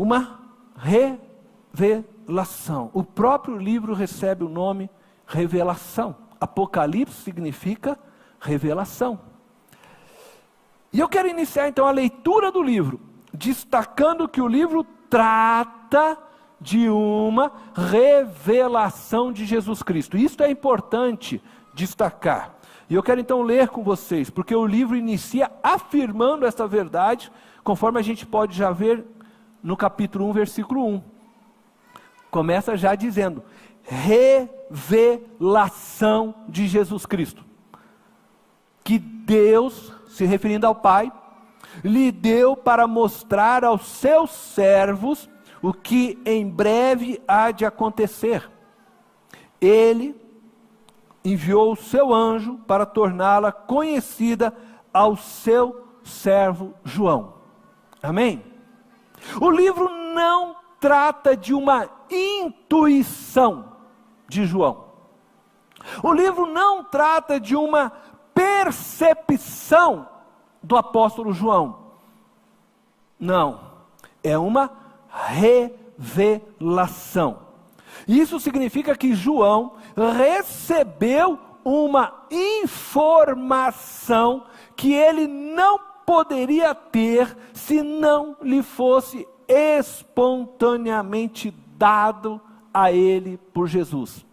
uma revelação. O próprio livro recebe o nome revelação. Apocalipse significa revelação. E eu quero iniciar então a leitura do livro, destacando que o livro trata de uma revelação de Jesus Cristo. Isso é importante destacar. E eu quero então ler com vocês, porque o livro inicia afirmando essa verdade, conforme a gente pode já ver no capítulo 1, versículo 1. Começa já dizendo, revelação de Jesus Cristo. Que Deus, se referindo ao Pai, lhe deu para mostrar aos seus servos o que em breve há de acontecer. Ele enviou o seu anjo para torná-la conhecida ao seu servo João. Amém? O livro não trata de uma intuição de João. O livro não trata de uma percepção do apóstolo João. Não, é uma revelação. Isso significa que João recebeu uma informação que ele não poderia ter se não lhe fosse espontaneamente dado a ele por Jesus.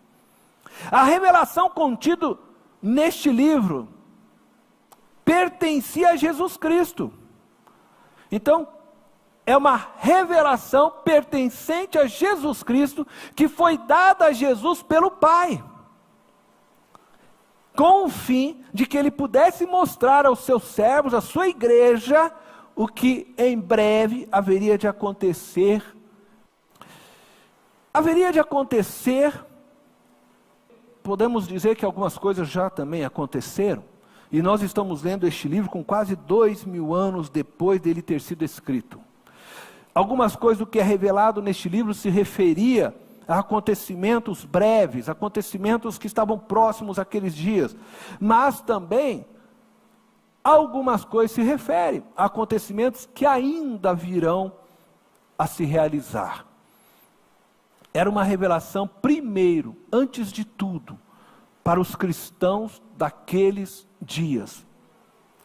A revelação contida neste livro pertencia a Jesus Cristo. Então, é uma revelação pertencente a Jesus Cristo, que foi dada a Jesus pelo Pai, com o fim de que ele pudesse mostrar aos seus servos, à sua igreja, o que em breve haveria de acontecer. Haveria de acontecer, podemos dizer que algumas coisas já também aconteceram, e nós estamos lendo este livro com quase 2000 anos depois dele ter sido escrito. Algumas coisas do que é revelado neste livro se referia a acontecimentos breves, acontecimentos que estavam próximos àqueles dias, mas também algumas coisas se referem a acontecimentos que ainda virão a se realizar. Era uma revelação, primeiro, antes de tudo, para os cristãos daqueles dias.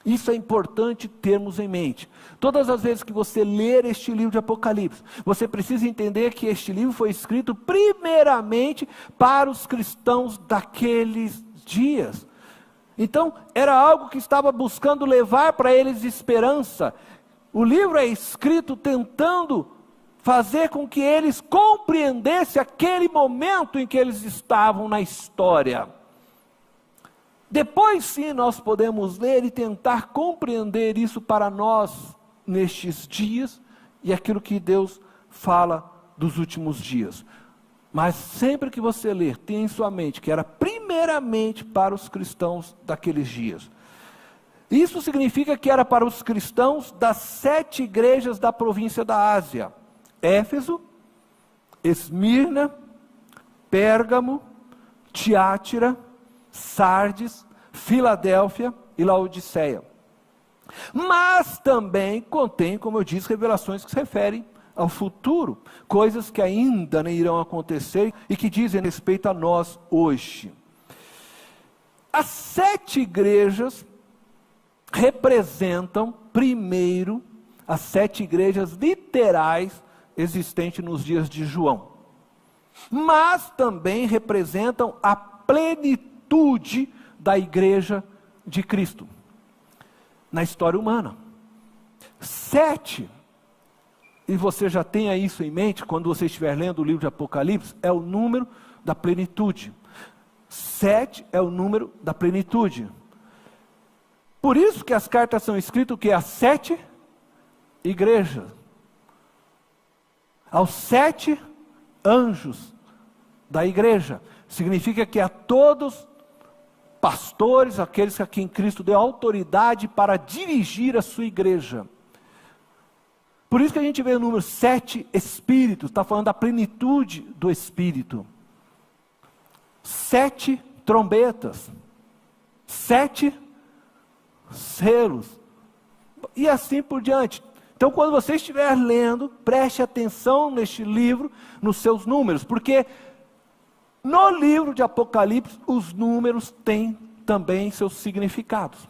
Isso é importante termos em mente. Todas as vezes que você ler este livro de Apocalipse, você precisa entender que este livro foi escrito primeiramente para os cristãos daqueles dias. Então, era algo que estava buscando levar para eles esperança. O livro é escrito tentando fazer com que eles compreendessem aquele momento em que eles estavam na história. Depois sim nós podemos ler e tentar compreender isso para nós nestes dias e aquilo que Deus fala dos últimos dias. Mas sempre que você ler, tenha em sua mente que era primeiramente para os cristãos daqueles dias. Isso significa que era para os cristãos das 7 igrejas da província da Ásia: Éfeso, Esmirna, Pérgamo, Tiátira, Sardes, Filadélfia e Laodiceia. Mas também contém, como eu disse, revelações que se referem ao futuro, coisas que ainda nem irão acontecer e que dizem respeito a nós hoje. As 7 igrejas representam, primeiro, as 7 igrejas literais existentes nos dias de João, mas também representam a plenitude da igreja de Cristo na história humana. 7, e você já tenha isso em mente quando você estiver lendo o livro de Apocalipse, é o número da plenitude. 7 é o número da plenitude. Por isso que as cartas são escritas que as 7 igrejas, aos 7 anjos da igreja. Significa que a todos pastores, aqueles a quem Cristo deu autoridade para dirigir a sua igreja. Por isso que a gente vê o número 7 espíritos, está falando da plenitude do Espírito. 7 trombetas, 7 selos, e assim por diante. Então, quando você estiver lendo, preste atenção neste livro, nos seus números, porque no livro de Apocalipse, os números têm também seus significados.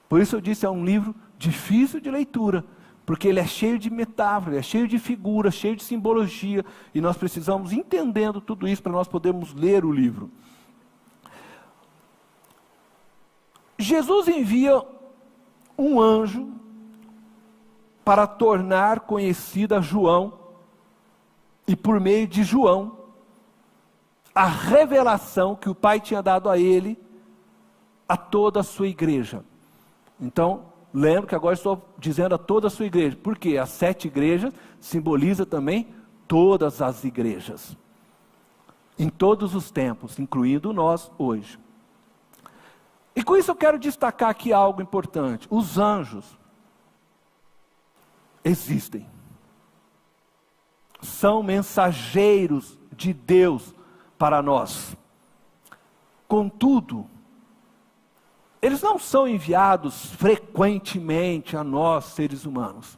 Por isso eu disse, é um livro difícil de leitura, porque ele é cheio de metáforas, é cheio de figuras, cheio de simbologia, e nós precisamos entendendo tudo isso para nós podermos ler o livro. Jesus envia um anjo para tornar conhecida João, e por meio de João, a revelação que o Pai tinha dado a ele, a toda a sua igreja. Então, lembro que agora estou dizendo a toda a sua igreja, porque as 7 igrejas simboliza também todas as igrejas, em todos os tempos, incluindo nós hoje. E com isso eu quero destacar aqui algo importante. Os anjos existem. São mensageiros de Deus para nós. Contudo, eles não são enviados frequentemente a nós, seres humanos.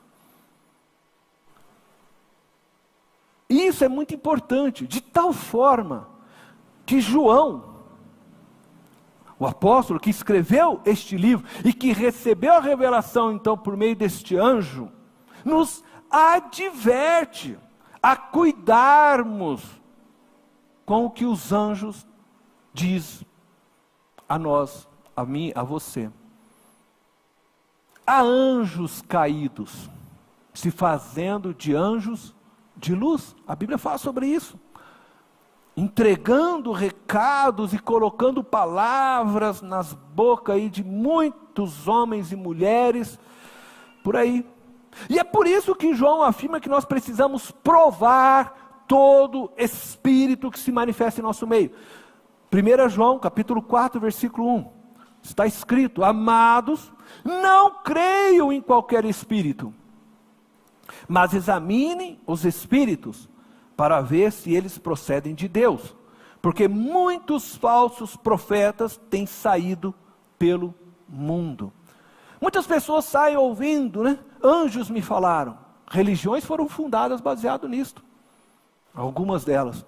E isso é muito importante, de tal forma que João, o apóstolo que escreveu este livro e que recebeu a revelação então por meio deste anjo, nos adverte a cuidarmos com o que os anjos diz a nós, a mim, a você. Há anjos caídos, se fazendo de anjos de luz. A Bíblia fala sobre isso. Entregando recados e colocando palavras nas bocas aí de muitos homens e mulheres, por aí. E é por isso que João afirma que nós precisamos provar todo espírito que se manifesta em nosso meio. 1 João, capítulo 4, versículo 1. Está escrito: amados, não creiam em qualquer espírito, mas examinem os espíritos, para ver se eles procedem de Deus, porque muitos falsos profetas têm saído pelo mundo. Muitas pessoas saem ouvindo, né? Anjos me falaram. Religiões foram fundadas baseado nisto. Algumas delas.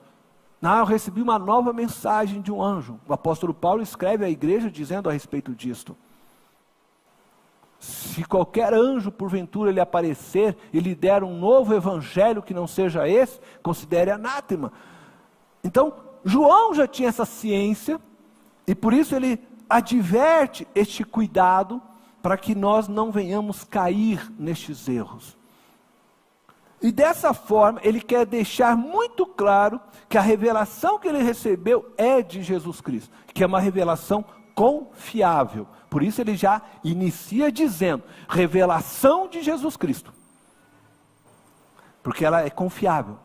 Eu recebi uma nova mensagem de um anjo. O apóstolo Paulo escreve à igreja dizendo a respeito disto. Se qualquer anjo porventura lhe aparecer e lhe der um novo evangelho que não seja esse, considere anátema. Então, João já tinha essa ciência, e por isso ele adverte este cuidado, para que nós não venhamos cair nestes erros. E dessa forma, ele quer deixar muito claro que a revelação que ele recebeu é de Jesus Cristo, que é uma revelação confiável. Por isso ele já inicia dizendo, revelação de Jesus Cristo. Porque ela é confiável,